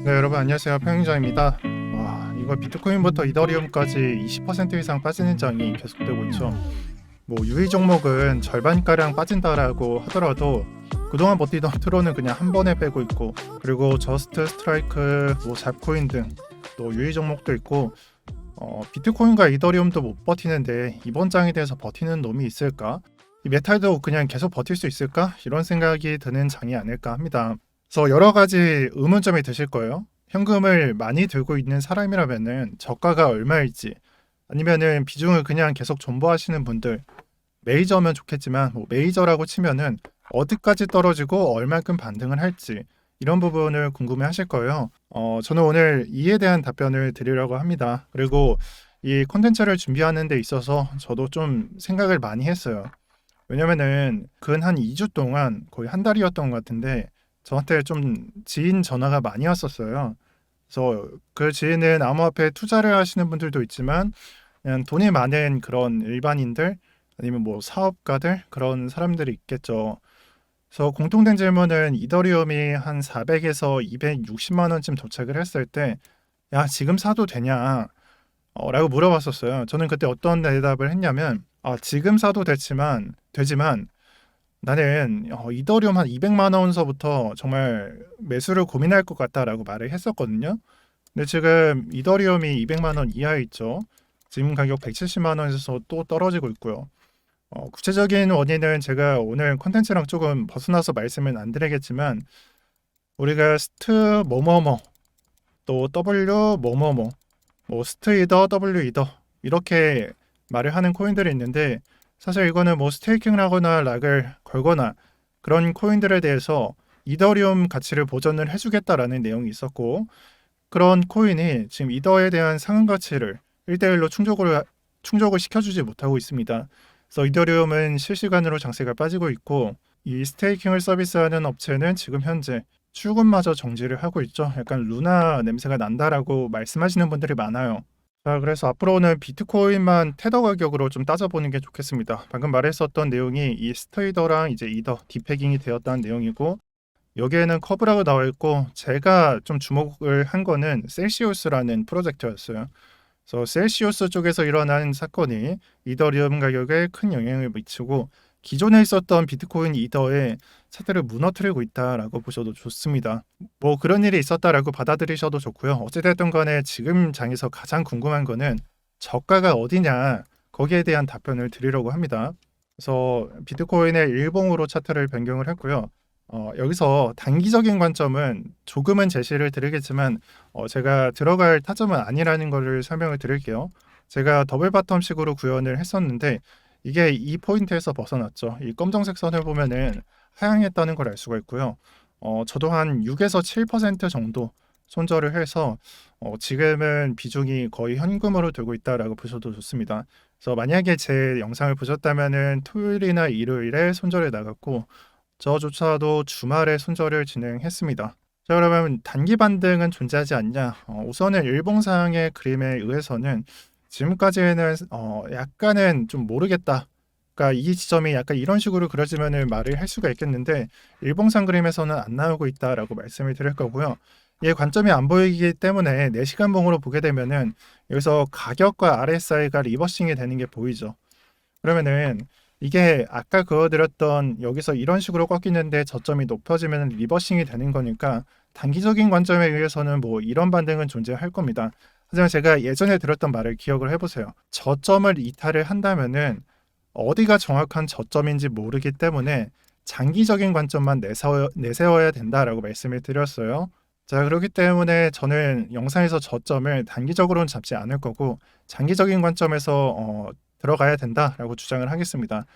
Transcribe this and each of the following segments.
네, 여러분 안녕하세요. 평행자입니다. 와, 이거 비트코인부터 이더리움까지 20% 이상 빠지는 장이 계속되고 있죠. 뭐 유의 종목은 절반가량 빠진다라고 하더라도 그동안 버티던 트론은 그냥 한 번에 빼고 있고, 그리고 저스트 스트라이크, 뭐 잡코인 등 또 유의 종목도 있고, 비트코인과 이더리움도 못 버티는데 이번 장에 대해서 버티는 놈이 있을까? 이 메탈도 그냥 계속 버틸 수 있을까? 이런 생각이 드는 장이 아닐까 합니다. 그래서 여러 가지 의문점이 드실 거예요. 현금을 많이 들고 있는 사람이라면은 저가가 얼마일지, 아니면은 비중을 그냥 계속 존버하시는 분들, 메이저면 좋겠지만 뭐 메이저라고 치면은 어디까지 떨어지고 얼마큼 반등을 할지, 이런 부분을 궁금해 하실 거예요. 저는 오늘 이에 대한 답변을 드리려고 합니다. 그리고 이 콘텐츠를 준비하는 데 있어서 저도 좀 생각을 많이 했어요. 왜냐면은 근 한 2주 동안 거의 한 달이었던 것 같은데 저한테 좀 지인 전화가 많이 왔었어요. 그래서 그 지인은 암호화폐 투자를 하시는 분들도 있지만 그냥 돈이 많은 그런 일반인들, 아니면 뭐 사업가들, 그런 사람들이 있겠죠. 그래서 공통된 질문은 이더리움이 한 400에서 260만 원쯤 도착을 했을 때, 야, 지금 사도 되냐? 라고 물어봤었어요. 저는 그때 어떤 대답을 했냐면, 지금 사도 되지만 나는 이더리움 한 200만 원서부터 정말 매수를 고민할 것 같다라고 말을 했었거든요. 근데 지금 이더리움이 200만 원 이하에 있죠. 지금 가격 170만 원에서 또 떨어지고 있고요. 구체적인 원인은 제가 오늘 콘텐츠랑 조금 벗어나서 말씀은 안 드리겠지만, 우리가 스트 뭐뭐뭐, 또 W 뭐뭐뭐, 뭐 스트 이더, W 이더, 이렇게 말을 하는 코인들이 있는데, 사실 이거는 뭐 스테이킹을 하거나 락을 걸거나 그런 코인들에 대해서 이더리움 가치를 보전을 해주겠다라는 내용이 있었고, 그런 코인이 지금 이더에 대한 상한 가치를 1대1로 충족을 시켜주지 못하고 있습니다. 그래서 이더리움은 실시간으로 장세가 빠지고 있고, 이 스테이킹을 서비스하는 업체는 지금 현재 출근마저 정지를 하고 있죠. 약간 루나 냄새가 난다라고 말씀하시는 분들이 많아요. 자, 그래서 앞으로는 비트코인만 테더 가격으로 좀 따져보는 게 좋겠습니다. 방금 말했었던 내용이 이 스테이더랑 이제 이더 디패깅이 되었다는 내용이고, 여기에는 커브라고 나와 있고, 제가 좀 주목을 한 거는 셀시우스라는 프로젝트였어요. 그래서 셀시우스 쪽에서 일어난 사건이 이더리움 가격에 큰 영향을 미치고 기존에 있었던 비트코인 이더의 차트를 무너뜨리고 있다라고 보셔도 좋습니다. 뭐 그런 일이 있었다라고 받아들이셔도 좋고요. 어찌됐든 간에 지금 장에서 가장 궁금한 거는 저가가 어디냐, 거기에 대한 답변을 드리려고 합니다. 그래서 비트코인의 일봉으로 차트를 변경을 했고요. 여기서 단기적인 관점은 조금은 제시를 드리겠지만, 제가 들어갈 타점은 아니라는 것을 설명을 드릴게요. 제가 더블 바텀식으로 구현을 했었는데 이게 이 포인트에서 벗어났죠. 이 검정색 선을 보면은 하향했다는 걸 알 수가 있고요. 저도 한 6에서 7% 정도 손절을 해서 지금은 비중이 거의 현금으로 들고 있다라고 보셔도 좋습니다. 그래서 만약에 제 영상을 보셨다면은 토요일이나 일요일에 손절에 나갔고, 저조차도 주말에 손절을 진행했습니다. 자, 그러면 단기 반등은 존재하지 않냐? 우선은 일봉상의 그림에 의해서는 지금까지는 약간은 좀 모르겠다. 그러니까 이 지점이 약간 이런 식으로 그려지면은 말을 할 수가 있겠는데, 일봉상 그림에서는 안 나오고 있다라고 말씀을 드릴 거고요. 이 관점이 안 보이기 때문에 4시간 봉으로 보게 되면은 여기서 가격과 RSI가 리버싱이 되는 게 보이죠. 그러면은 이게 아까 그어드렸던 여기서 이런 식으로 꺾이는데 저점이 높아지면 리버싱이 되는 거니까 단기적인 관점에 의해서는 뭐 이런 반등은 존재할 겁니다. 하지만 제가 예전에 들었던 말을 기억을 해보세요. 저점을 이탈을 한다면은 어디가 정확한 저점인지 모르기 때문에 장기적인 관점만 내세워야 된다라고 말씀을 드렸어요. 자, 그렇기 때문에 저는 영상에서 저점을 단기적으로는 잡지 않을 거고 장기적인 관점에서 들어가야 된다라고 주장을 하겠습니다.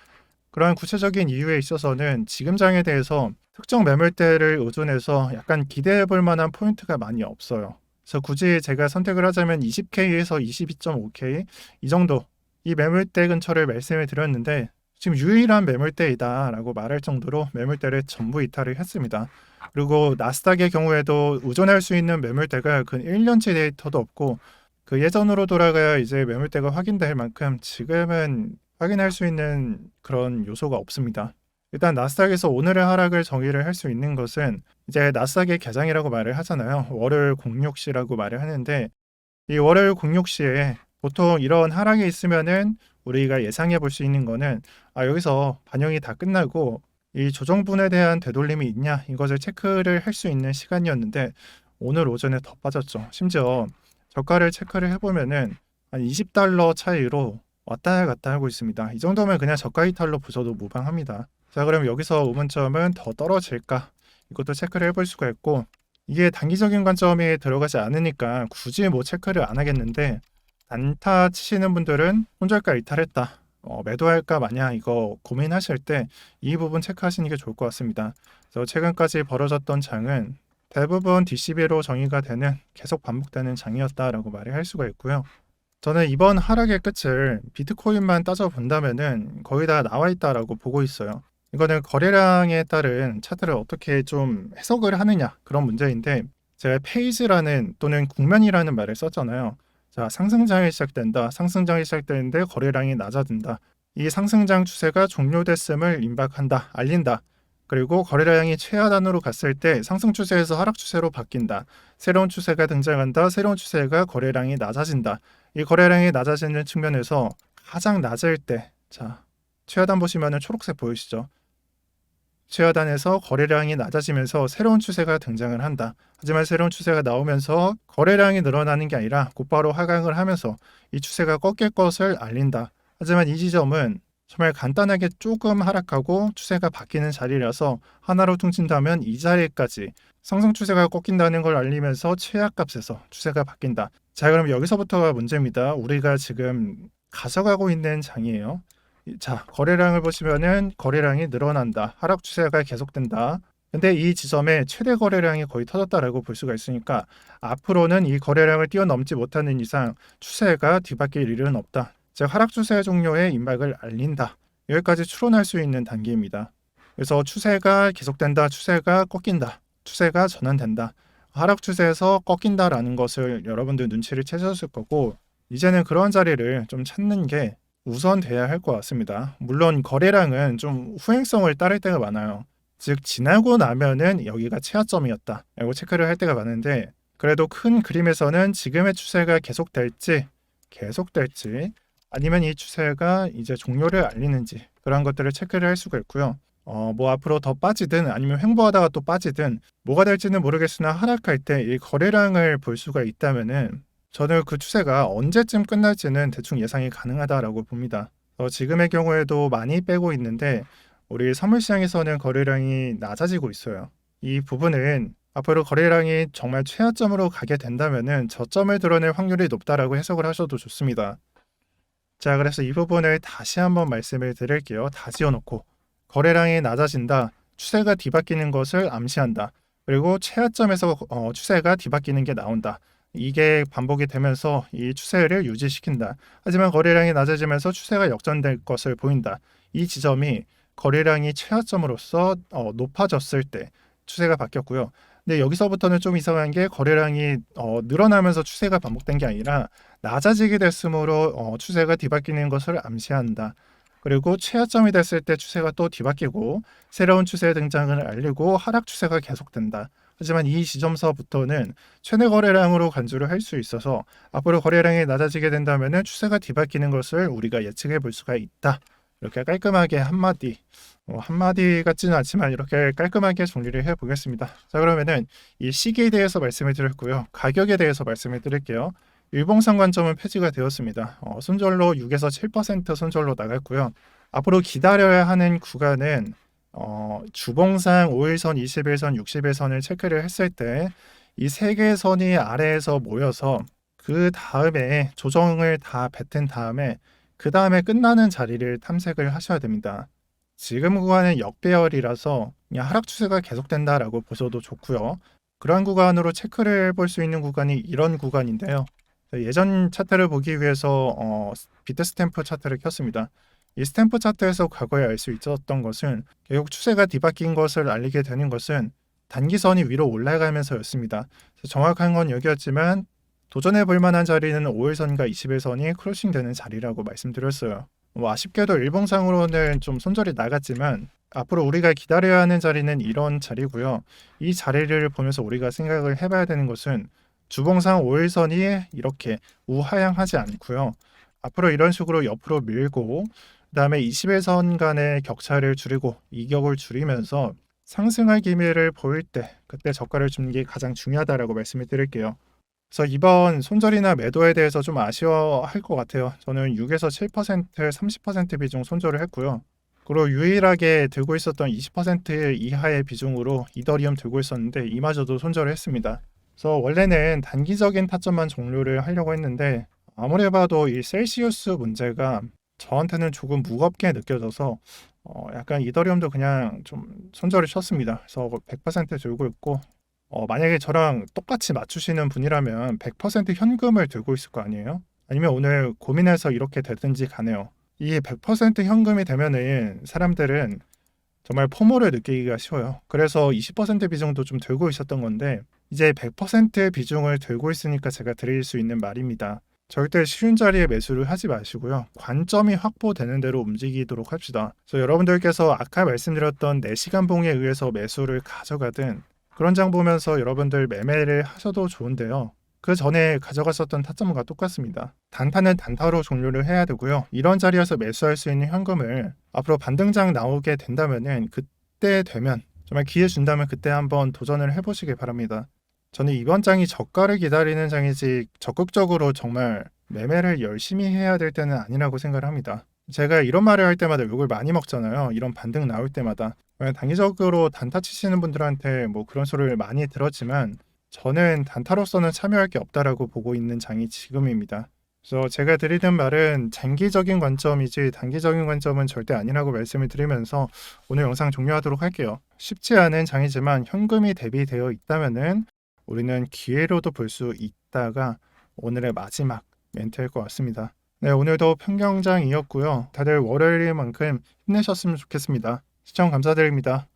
그런 구체적인 이유에 있어서는 지금 장에 대해서 특정 매물대를 의존해서 약간 기대해 볼 만한 포인트가 많이 없어요. 그래서 굳이 제가 선택을 하자면 20K에서 22.5K 이 정도, 이 매물대 근처를 말씀을 드렸는데 지금 유일한 매물대이다라고 말할 정도로 매물대를 전부 이탈을 했습니다. 그리고 나스닥의 경우에도 의존할 수 있는 매물대가 근 1년치 데이터도 없고, 그 예전으로 돌아가야 이제 매물대가 확인될 만큼 지금은 확인할 수 있는 그런 요소가 없습니다. 일단 나스닥에서 오늘의 하락을 정의를 할 수 있는 것은 이제 나스닥의 개장이라고 말을 하잖아요. 월요일 공룡시라고 말을 하는데 이 월요일 공룡시에 보통 이런 하락이 있으면은 우리가 예상해 볼 수 있는 거는 여기서 반영이 다 끝나고 이 조정분에 대한 되돌림이 있냐 이것을 체크를 할 수 있는 시간이었는데 오늘 오전에 더 빠졌죠. 심지어 저가를 체크를 해보면은 한 20달러 차이로 왔다 갔다 하고 있습니다. 이 정도면 그냥 저가 이탈로 보셔도 무방합니다. 자, 그럼 여기서 우문점은 더 떨어질까? 이것도 체크를 해볼 수가 있고 이게 단기적인 관점이 들어가지 않으니까 굳이 뭐 체크를 안 하겠는데 단타 치시는 분들은 손절가 이탈했다. 매도할까 마냐 이거 고민하실 때 이 부분 체크하시는 게 좋을 것 같습니다. 그래서 최근까지 벌어졌던 장은 대부분 DCB로 정의가 되는 계속 반복되는 장이었다라고 말을 할 수가 있고요. 저는 이번 하락의 끝을 비트코인만 따져본다면은 거의 다 나와 있다라고 보고 있어요. 이거는 거래량에 따른 차트를 어떻게 좀 해석을 하느냐 그런 문제인데 제가 페이즈라는 또는 국면이라는 말을 썼잖아요. 자, 상승장이 시작된다. 상승장이 시작되는데 거래량이 낮아진다. 이 상승장 추세가 종료됐음을 임박한다. 알린다. 그리고 거래량이 최하단으로 갔을 때 상승 추세에서 하락 추세로 바뀐다. 새로운 추세가 등장한다. 새로운 추세가 거래량이 낮아진다. 이 거래량이 낮아지는 측면에서 가장 낮을 때, 자, 최하단 보시면은 초록색 보이시죠? 최하단에서 거래량이 낮아지면서 새로운 추세가 등장을 한다. 하지만 새로운 추세가 나오면서 거래량이 늘어나는 게 아니라 곧바로 하강을 하면서 이 추세가 꺾일 것을 알린다. 하지만 이 지점은 정말 간단하게 조금 하락하고 추세가 바뀌는 자리라서 하나로 퉁친다면 이 자리까지 상승 추세가 꺾인다는 걸 알리면서 최하값에서 추세가 바뀐다. 자, 그럼 여기서부터가 문제입니다. 우리가 지금 가져가고 있는 장이에요. 자, 거래량을 보시면은 거래량이 늘어난다. 하락 추세가 계속된다. 근데 이 지점에 최대 거래량이 거의 터졌다라고 볼 수가 있으니까 앞으로는 이 거래량을 뛰어넘지 못하는 이상 추세가 뒤바뀔 일은 없다. 즉 하락 추세 종료의 임박을 알린다. 여기까지 추론할 수 있는 단계입니다. 그래서 추세가 계속된다. 추세가 꺾인다. 추세가 전환된다. 하락 추세에서 꺾인다라는 것을 여러분들 눈치를 채셨을 거고 이제는 그런 자리를 좀 찾는 게 우선 돼야 할 것 같습니다. 물론 거래량은 좀 후행성을 따를 때가 많아요. 즉 지나고 나면은 여기가 최하점이었다 라고 체크를 할 때가 많은데 그래도 큰 그림에서는 지금의 추세가 계속될지 아니면 이 추세가 이제 종료를 알리는지 그런 것들을 체크를 할 수가 있고요. 뭐 앞으로 더 빠지든 아니면 횡보하다가 또 빠지든 뭐가 될지는 모르겠으나 하락할 때 이 거래량을 볼 수가 있다면은 저는 그 추세가 언제쯤 끝날지는 대충 예상이 가능하다라고 봅니다. 지금의 경우에도 많이 빼고 있는데 우리 선물시장에서는 거래량이 낮아지고 있어요. 이 부분은 앞으로 거래량이 정말 최하점으로 가게 된다면은 저점을 드러낼 확률이 높다라고 해석을 하셔도 좋습니다. 자, 그래서 이 부분을 다시 한번 말씀을 드릴게요. 다 지어놓고 거래량이 낮아진다. 추세가 뒤바뀌는 것을 암시한다. 그리고 최하점에서 추세가 뒤바뀌는 게 나온다. 이게 반복이 되면서 이 추세를 유지시킨다. 하지만 거래량이 낮아지면서 추세가 역전될 것을 보인다. 이 지점이 거래량이 최하점으로서 높아졌을 때 추세가 바뀌었고요. 근데 여기서부터는 좀 이상한 게 거래량이 늘어나면서 추세가 반복된 게 아니라 낮아지게 됐으므로 추세가 뒤바뀌는 것을 암시한다. 그리고 최하점이 됐을 때 추세가 또 뒤바뀌고 새로운 추세의 등장을 알리고 하락 추세가 계속된다. 하지만 이 지점서부터는 최대 거래량으로 간주를 할 수 있어서 앞으로 거래량이 낮아지게 된다면 추세가 뒤바뀌는 것을 우리가 예측해 볼 수가 있다. 이렇게 깔끔하게 한마디 같지는 않지만 이렇게 깔끔하게 정리를 해보겠습니다. 자, 그러면은 이 시기에 대해서 말씀을 드렸고요. 가격에 대해서 말씀을 드릴게요. 일봉상 관점은 폐지가 되었습니다. 손절로 6에서 7% 손절로 나갔고요. 앞으로 기다려야 하는 구간은 주봉상 5일선, 21선, 60일선을 체크를 했을 때 이 세 개의 선이 아래에서 모여서 그 다음에 조정을 다 뱉은 다음에 그 다음에 끝나는 자리를 탐색을 하셔야 됩니다. 지금 구간은 역배열이라서 그냥 하락 추세가 계속된다라고 보셔도 좋고요. 그러한 구간으로 체크를 해볼 수 있는 구간이 이런 구간인데요. 예전 차트를 보기 위해서 비트 스탬프 차트를 켰습니다. 이 스탬프 차트에서 과거에 알 수 있었던 것은 결국 추세가 뒤바뀐 것을 알리게 되는 것은 단기선이 위로 올라가면서였습니다. 정확한 건 여기였지만 도전해 볼 만한 자리는 5일선과 21선이 크로싱 되는 자리라고 말씀드렸어요. 아쉽게도 일봉상으로는 좀 손절이 나갔지만 앞으로 우리가 기다려야 하는 자리는 이런 자리고요. 이 자리를 보면서 우리가 생각을 해봐야 되는 것은 주봉상 5일선이 이렇게 우하향하지 않고요. 앞으로 이런 식으로 옆으로 밀고 그다음에 21선 간의 격차를 줄이고 이격을 줄이면서 상승할 기미를 보일 때 그때 저가를 주는 게 가장 중요하다라고 말씀을 드릴게요. 그래서 이번 손절이나 매도에 대해서 좀 아쉬워할 것 같아요. 저는 6에서 7%, 30% 비중 손절을 했고요. 그리고 유일하게 들고 있었던 20% 이하의 비중으로 이더리움 들고 있었는데 이마저도 손절을 했습니다. 그래서 원래는 단기적인 타점만 종료를 하려고 했는데 아무리 봐도 이 셀시우스 문제가 저한테는 조금 무겁게 느껴져서 약간 이더리움도 그냥 좀 손절을 쳤습니다. 그래서 100% 들고 있고 만약에 저랑 똑같이 맞추시는 분이라면 100% 현금을 들고 있을 거 아니에요? 아니면 오늘 고민해서 이렇게 되든지 가네요. 이게 100% 현금이 되면은 사람들은 정말 포모를 느끼기가 쉬워요. 그래서 20% 비중도 좀 들고 있었던 건데 이제 100% 비중을 들고 있으니까 제가 드릴 수 있는 말입니다. 절대 쉬운 자리에 매수를 하지 마시고요. 관점이 확보되는 대로 움직이도록 합시다. 그래서 여러분들께서 아까 말씀드렸던 4시간 봉에 의해서 매수를 가져가든 그런 장 보면서 여러분들 매매를 하셔도 좋은데요. 그 전에 가져갔었던 타점과 똑같습니다. 단타는 단타로 종료를 해야 되고요. 이런 자리에서 매수할 수 있는 현금을 앞으로 반등장 나오게 된다면은 그때 되면 정말 기회 준다면 그때 한번 도전을 해보시길 바랍니다. 저는 이번 장이 저가를 기다리는 장이지 적극적으로 정말 매매를 열심히 해야 될 때는 아니라고 생각을 합니다. 제가 이런 말을 할 때마다 욕을 많이 먹잖아요. 이런 반등 나올 때마다. 단기적으로 단타 치시는 분들한테 뭐 그런 소리를 많이 들었지만 저는 단타로서는 참여할 게 없다라고 보고 있는 장이 지금입니다. 그래서 제가 드리는 말은 장기적인 관점이지 단기적인 관점은 절대 아니라고 말씀을 드리면서 오늘 영상 종료하도록 할게요. 쉽지 않은 장이지만 현금이 대비되어 있다면은 우리는 기회로도 볼 수 있다가 오늘의 마지막 멘트일 것 같습니다. 네, 오늘도 평경장이었고요. 다들 월요일만큼 힘내셨으면 좋겠습니다. 시청 감사드립니다.